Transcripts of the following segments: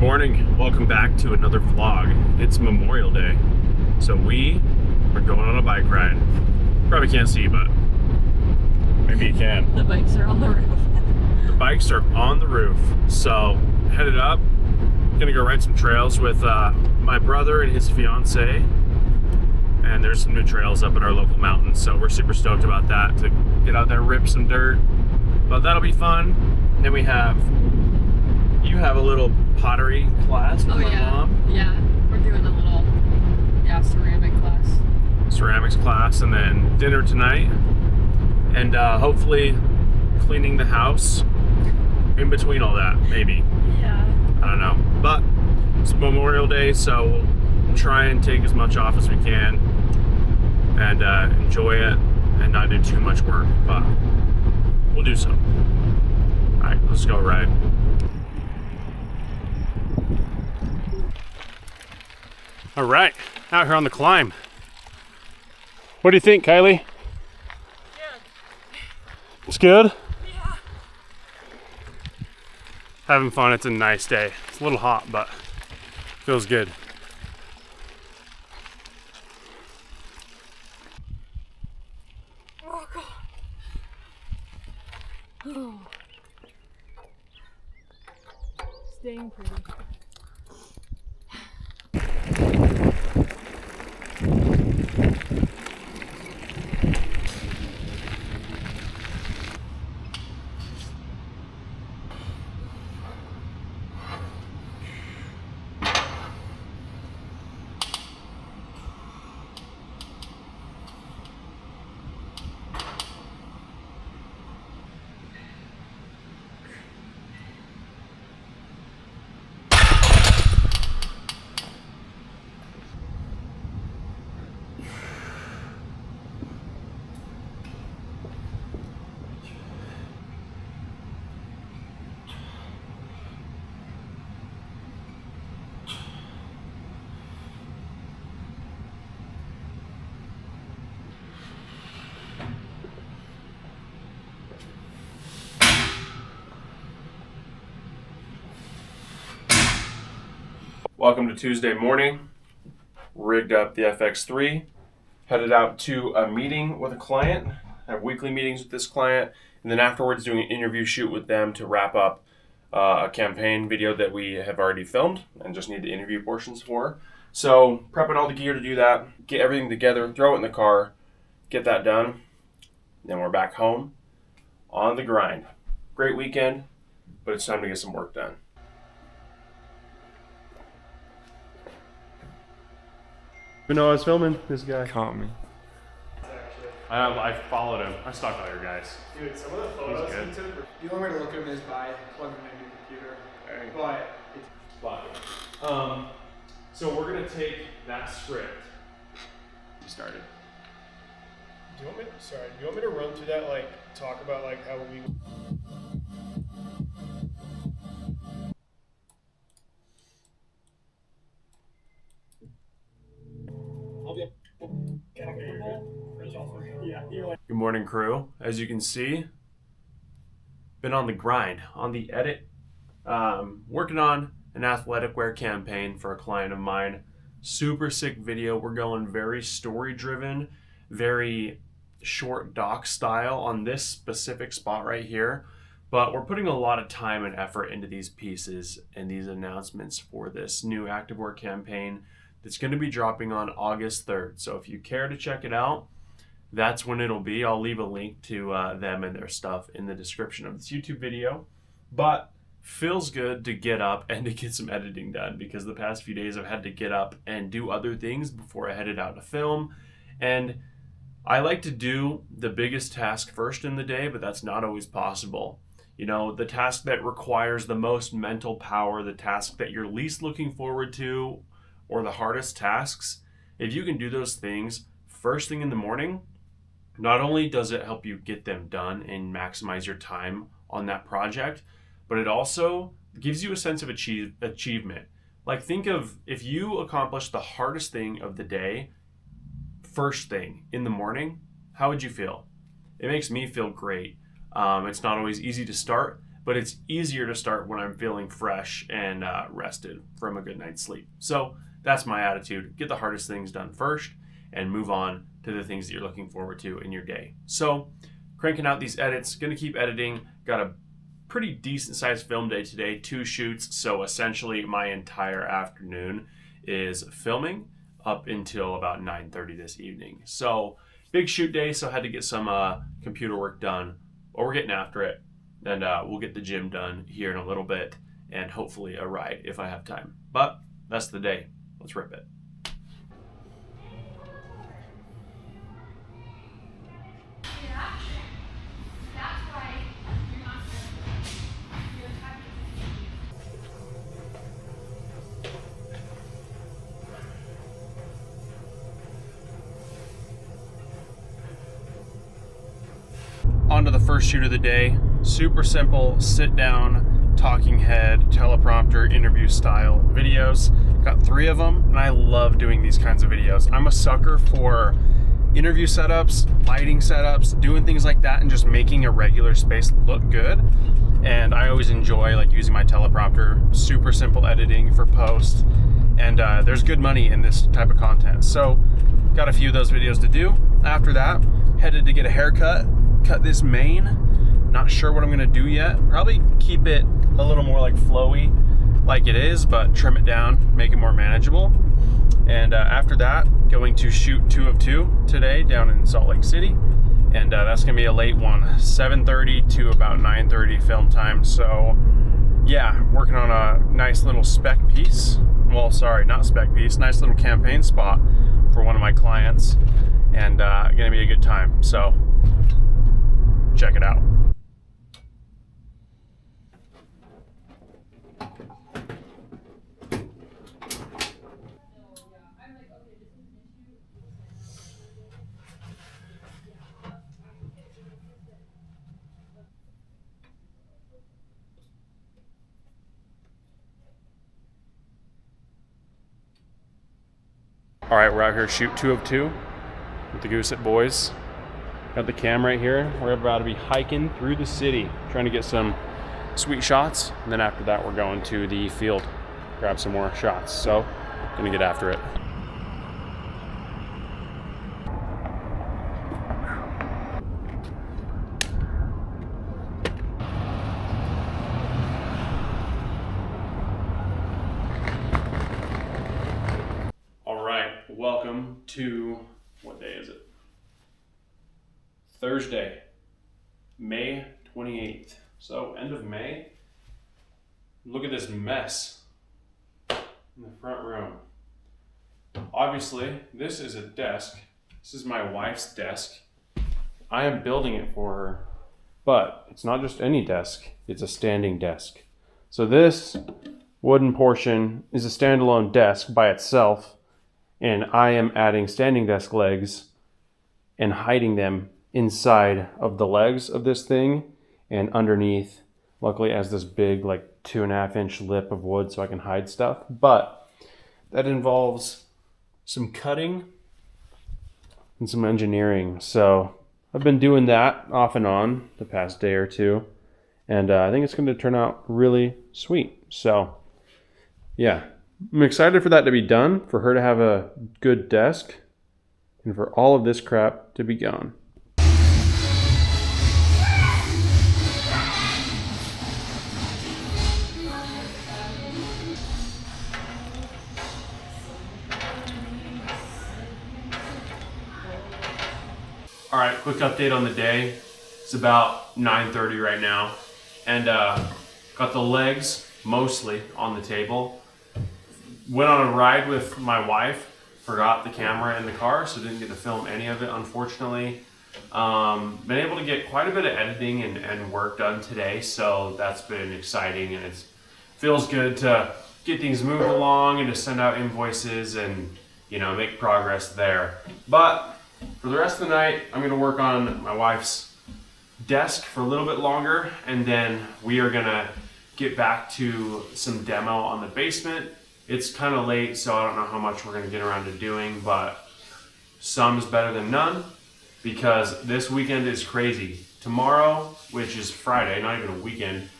morning, welcome back to another vlog. It's Memorial Day, so we are going on a bike ride. Probably can't see, but maybe you can. The bikes are on the roof. The bikes are on the roof, so headed up. Gonna go ride some trails with my brother and his fiance, and there's some new trails up in our local mountains, so we're super stoked about that, to get out there, rip some dirt, but that'll be fun. Then you have a little pottery class with my mom. Yeah, we're doing a little ceramic class. Ceramics class, and then dinner tonight, and hopefully cleaning the house in between all that, maybe. Yeah. I don't know, but it's Memorial Day, so we'll try and take as much off as we can and enjoy it and not do too much work, but we'll do so. All right, let's go ride. All right, out here on the climb. What do you think, Kylie? Good. It's good? Yeah. Having fun. It's a nice day. It's a little hot, but feels good. Oh, God. Oh. Staying pretty. Welcome to Tuesday morning. Rigged up the FX3, headed out to a meeting with a client. I have weekly meetings with this client, and then afterwards doing an interview shoot with them to wrap up a campaign video that we have already filmed and just need the interview portions for. So prepping all the gear to do that, get everything together, throw it in the car, get that done. Then we're back home on the grind. Great weekend, but it's time to get some work done. But no, I was filming this guy. Caught me. I followed him. I stalked all your guys. Dude, some of the photos He's good. he took. The only way to look at them is by plugging them into your computer. But it's So we're gonna take that script. You started. do you want me to run through that, like talk about like how we Good morning, crew. As you can see, been on the grind, on the edit, working on an athletic wear campaign for a client of mine. Super sick video. We're going very story driven, very short doc style on this specific spot right here. But we're putting a lot of time and effort into these pieces and these announcements for this new activewear campaign that's going to be dropping on August 3rd. So if you care to check it out, that's when it'll be. I'll leave a link to them and their stuff in the description of this YouTube video. But feels good to get up and to get some editing done, because the past few days I've had to get up and do other things before I headed out to film. And I like to do the biggest task first in the day, but that's not always possible. You know, the task that requires the most mental power, the task that you're least looking forward to, or the hardest tasks, if you can do those things first thing in the morning, not only does it help you get them done and maximize your time on that project, but it also gives you a sense of achievement. Like, think of if you accomplish the hardest thing of the day first thing in the morning, how would you feel? It makes me feel great. It's not always easy to start, but it's easier to start when I'm feeling fresh and rested from a good night's sleep. So that's my attitude. Get the hardest things done first and move on to the things that you're looking forward to in your day. So cranking out these edits, gonna keep editing. Got a pretty decent sized film day today, 2 shoots. So essentially my entire afternoon is filming up until about 9:30 this evening. So big shoot day, so I had to get some computer work done, but we're getting after it. And we'll get the gym done here in a little bit and hopefully a ride if I have time. But that's the day. Let's rip it. On to the first shoot of the day. Super simple, sit down, talking head, teleprompter, interview style videos. Got 3 of them, and I love doing these kinds of videos. I'm a sucker for interview setups, lighting setups, doing things like that, and just making a regular space look good. And I always enjoy like using my teleprompter, super simple editing for post, and there's good money in this type of content. So got a few of those videos to do. After that, headed to get a haircut, cut this mane. Not sure what I'm gonna do yet. Probably keep it a little more like flowy like it is, but trim it down, make it more manageable. And after that, going to shoot 2 of 2 today down in Salt Lake City. And that's gonna be a late one, 7:30 to about 9:30 film time. So yeah, working on a nice little spec piece. Well, sorry, not spec piece, nice little campaign spot for one of my clients. And gonna be a good time, so check it out. All right, we're out here shoot 2 of 2 with the Goose It boys. Got the cam right here. We're about to be hiking through the city, trying to get some sweet shots. And then after that, we're going to the field, grab some more shots. So, gonna get after it. Welcome to, what day is it? Thursday, May 28th. So end of May. Look at this mess in the front room. Obviously, this is a desk. This is my wife's desk. I am building it for her, but it's not just any desk, it's a standing desk. So this wooden portion is a standalone desk by itself, and I am adding standing desk legs and hiding them inside of the legs of this thing, and underneath luckily it has this big like 2.5 inch lip of wood so I can hide stuff. But that involves some cutting and some engineering. So I've been doing that off and on the past day or two, and I think it's going to turn out really sweet. So yeah, I'm excited for that to be done, for her to have a good desk, and for all of this crap to be gone. All right, quick update on the day. It's about 9:30 right now, and got the legs mostly on the table. Went on a ride with my wife, forgot the camera in the car, so didn't get to film any of it, unfortunately. Been able to get quite a bit of editing and work done today, so that's been exciting, and it feels good to get things moved along and to send out invoices and, you know, make progress there. But for the rest of the night, I'm gonna work on my wife's desk for a little bit longer, and then we are gonna get back to some demo on the basement. It's kind of late, so I don't know how much we're gonna get around to doing, but some is better than none, because this weekend is crazy. Tomorrow, which is Friday, not even a weekend,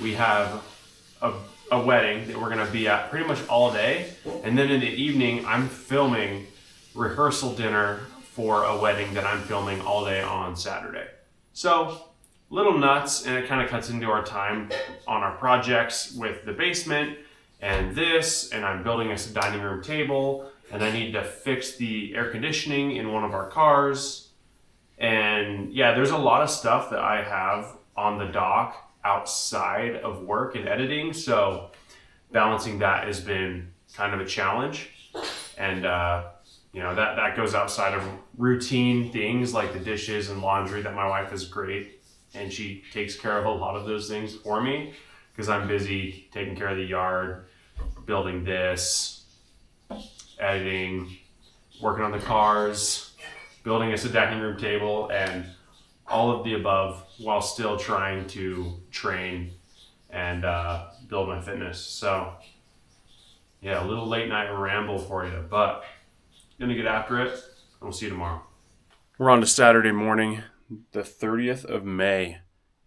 we have a wedding that we're gonna be at pretty much all day. And then in the evening, I'm filming rehearsal dinner for a wedding that I'm filming all day on Saturday. So, little nuts, and it kind of cuts into our time on our projects with the basement and this, and I'm building us a dining room table, and I need to fix the air conditioning in one of our cars. And yeah, there's a lot of stuff that I have on the dock outside of work and editing, so balancing that has been kind of a challenge. And you know, that goes outside of routine things like the dishes and laundry that my wife is great, and she takes care of a lot of those things for me because I'm busy taking care of the yard, building this, editing, working on the cars, building us a dining room table, and all of the above while still trying to train and build my fitness. So yeah, a little late night ramble for you, but gonna get after it, and we'll see you tomorrow. We're on to Saturday morning, the 30th of May,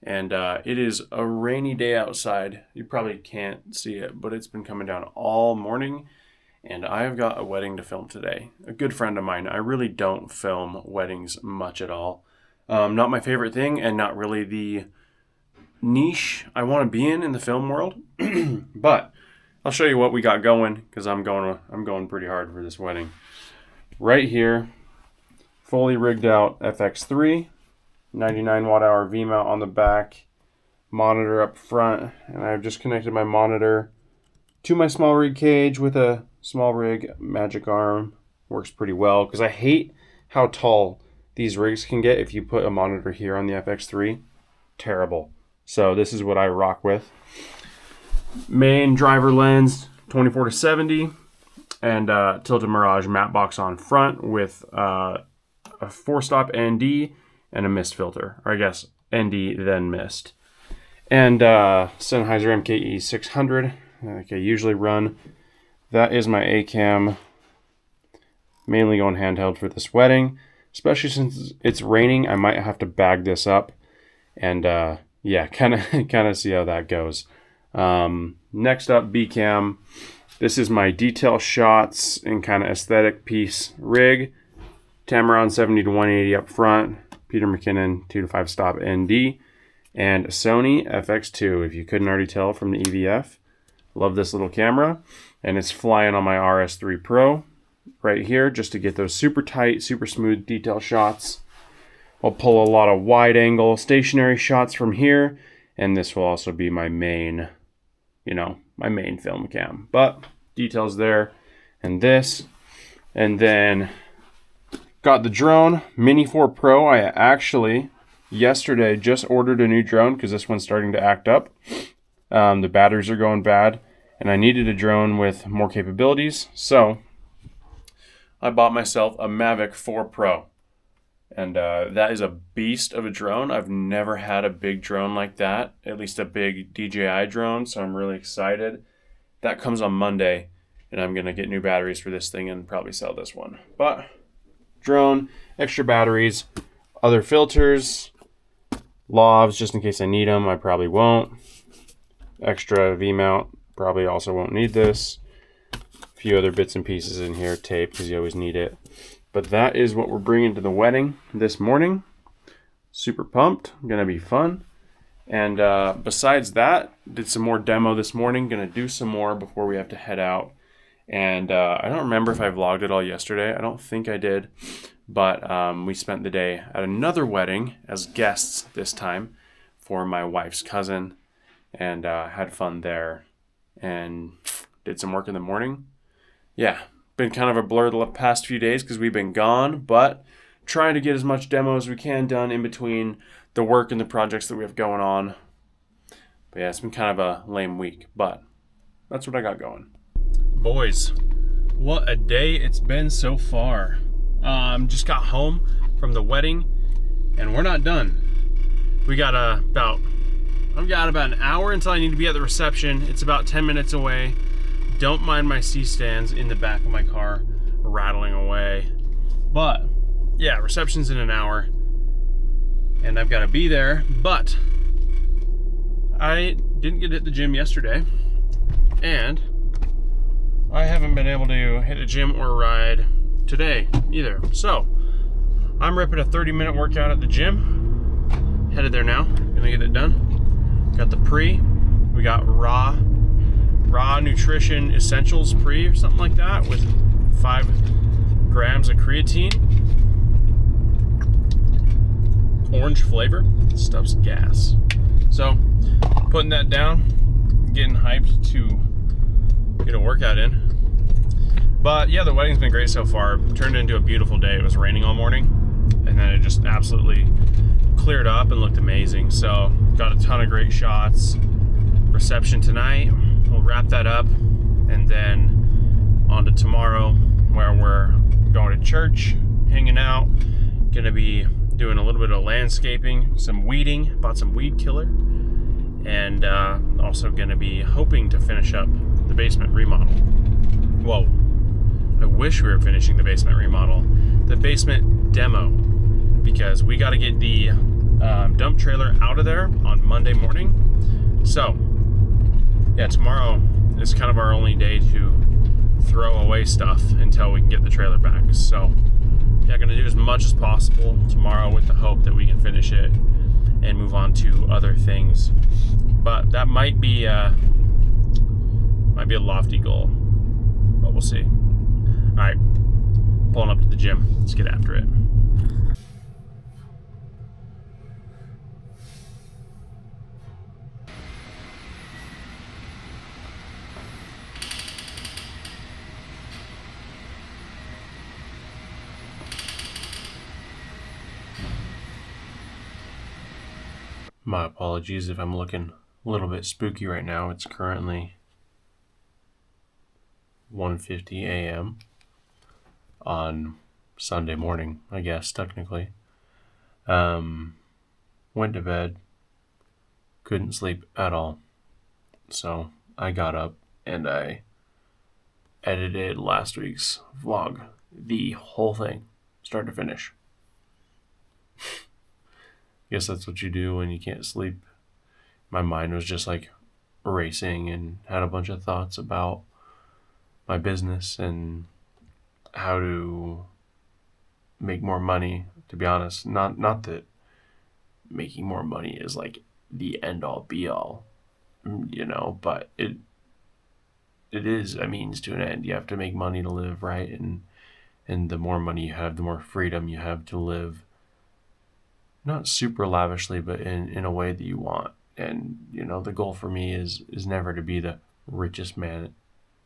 and it is a rainy day outside. You probably can't see it, but it's been coming down all morning, and I've got a wedding to film today. A good friend of mine. I really don't film weddings much at all. Not my favorite thing, and not really the niche I want to be in the film world. But I'll show you what we got going, because I'm going pretty hard for this wedding. Right here, fully rigged out FX3, 99 watt hour V mount on the back, monitor up front, and I've just connected my monitor to my small rig cage with a small rig magic arm. Works pretty well, because I hate how tall these rigs can get if you put a monitor here on the FX3. Terrible. So this is what I rock with. Main driver lens, 24-70, and Tilted Mirage matte box on front with a 4-stop ND and a mist filter, or I guess ND then mist. And Sennheiser MKE 600, like I usually run. That is my A-cam, mainly going handheld for this wedding. Especially since it's raining, I might have to bag this up, and yeah, kind of see how that goes. Next up, B-cam. This is my detail shots and kind of aesthetic piece rig. Tamron 70-180 up front, Peter McKinnon 2-5 stop ND, and Sony FX2. If you couldn't already tell from the EVF, love this little camera, and it's flying on my RS3 Pro. Right here, just to get those super tight, super smooth detail shots. I'll pull a lot of wide angle stationary shots from here, and this will also be my main, my main film cam. But details there, and this, and then got the drone Mini 4 Pro. I actually yesterday just ordered a new drone because this one's starting to act up. The batteries are going bad, and I needed a drone with more capabilities, so I bought myself a Mavic 4 Pro, and that is a beast of a drone. I've never had a big drone like that, at least a big DJI drone, so I'm really excited. That comes on Monday, and I'm going to get new batteries for this thing and probably sell this one. But drone, extra batteries, other filters, lavs just in case I need them. I probably won't. Extra V-mount, probably also won't need this. Few other bits and pieces in here, tape, because you always need it. But that is what we're bringing to the wedding this morning. Super pumped, gonna be fun. And besides that, did some more demo this morning, gonna do some more before we have to head out. And I don't remember if I vlogged it all yesterday. I don't think I did, but we spent the day at another wedding as guests this time for my wife's cousin, and had fun there and did some work in the morning. Yeah, been kind of a blur the past few days because we've been gone, but trying to get as much demo as we can done in between the work and the projects that we have going on. But yeah, it's been kind of a lame week, but that's what I got going. Boys, what a day it's been so far. Just got home from the wedding, and we're not done. We got I've got about an hour until I need to be at the reception. It's about 10 minutes away. Don't mind my C-stands in the back of my car rattling away. But yeah, reception's in an hour and I've got to be there. But I didn't get to hit the gym yesterday, and I haven't been able to hit a gym or ride today either. So I'm ripping a 30-minute workout at the gym. Headed there now. Gonna get it done. Got the pre. We got raw nutrition essentials pre or something like that with 5 grams of creatine. Orange flavor. Stuff's gas. So putting that down, getting hyped to get a workout in. But yeah, the wedding's been great so far. Turned into a beautiful day. It was raining all morning, and then it just absolutely cleared up and looked amazing. So got a ton of great shots. Reception tonight. We'll wrap that up, and then on to tomorrow, where we're going to church, hanging out. Gonna be doing a little bit of landscaping, some weeding. Bought some weed killer, and also gonna be hoping to finish up the basement remodel. Whoa. I wish we were finishing the basement remodel. The basement demo, because we got to get the dump trailer out of there on Monday morning. So, yeah, tomorrow is kind of our only day to throw away stuff until we can get the trailer back. So, yeah, going to do as much as possible tomorrow with the hope that we can finish it and move on to other things. But that might be a lofty goal, but we'll see. All right, pulling up to the gym. Let's get after it. My apologies if I'm looking a little bit spooky right now. It's currently 1:50 a.m. on Sunday morning, I guess, technically. Went to bed, couldn't sleep at all. So I got up and I edited last week's vlog, the whole thing, start to finish. Guess that's what you do when you can't sleep. My mind was just like racing and had a bunch of thoughts about my business and how to make more money. To be honest, not that making more money is like the end all be all, but it is a means to an end. You have to make money to live, right? And the more money you have, the more freedom you have to live, not super lavishly, but in a way that you want. And the goal for me is never to be the richest man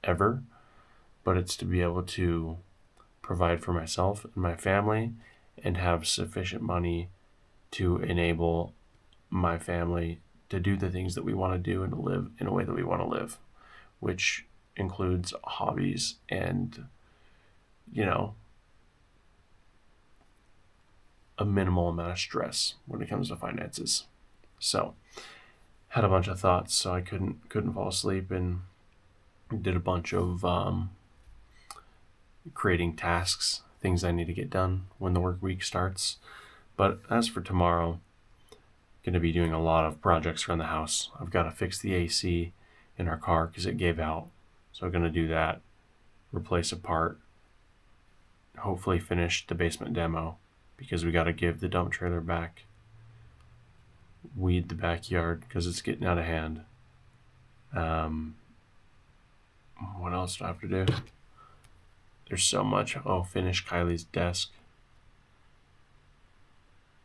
ever, but it's to be able to provide for myself and my family and have sufficient money to enable my family to do the things that we want to do and to live in a way that we want to live, which includes hobbies and, a minimal amount of stress when it comes to finances. So had a bunch of thoughts, so I couldn't fall asleep, and did a bunch of creating tasks, things I need to get done when the work week starts. But as for tomorrow, going to be doing a lot of projects around the house. I've got to fix the AC in our car because it gave out. So I'm going to do that, replace a part, hopefully finish the basement demo because we got to give the dump trailer back, weed the backyard because it's getting out of hand. What else do I have to do? There's so much. Oh, finish Kylie's desk.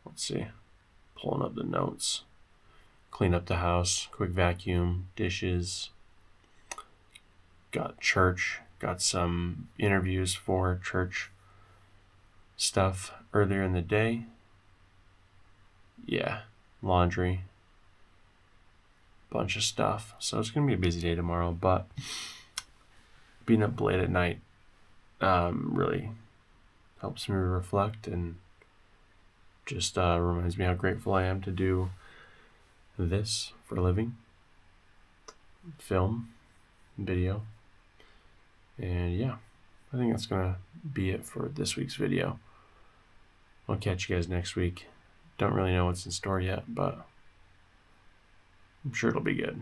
Let's see. Pulling up the notes. Clean up the house. Quick vacuum. Dishes. Got church. Got some interviews for church stuff earlier in the day. Yeah. Laundry. Bunch of stuff. So it's going to be a busy day tomorrow, but being up late at night really helps me reflect and just reminds me how grateful I am to do this for a living. Film, video. And yeah, I think that's going to be it for this week's video. I'll catch you guys next week. Don't really know what's in store yet, but I'm sure it'll be good.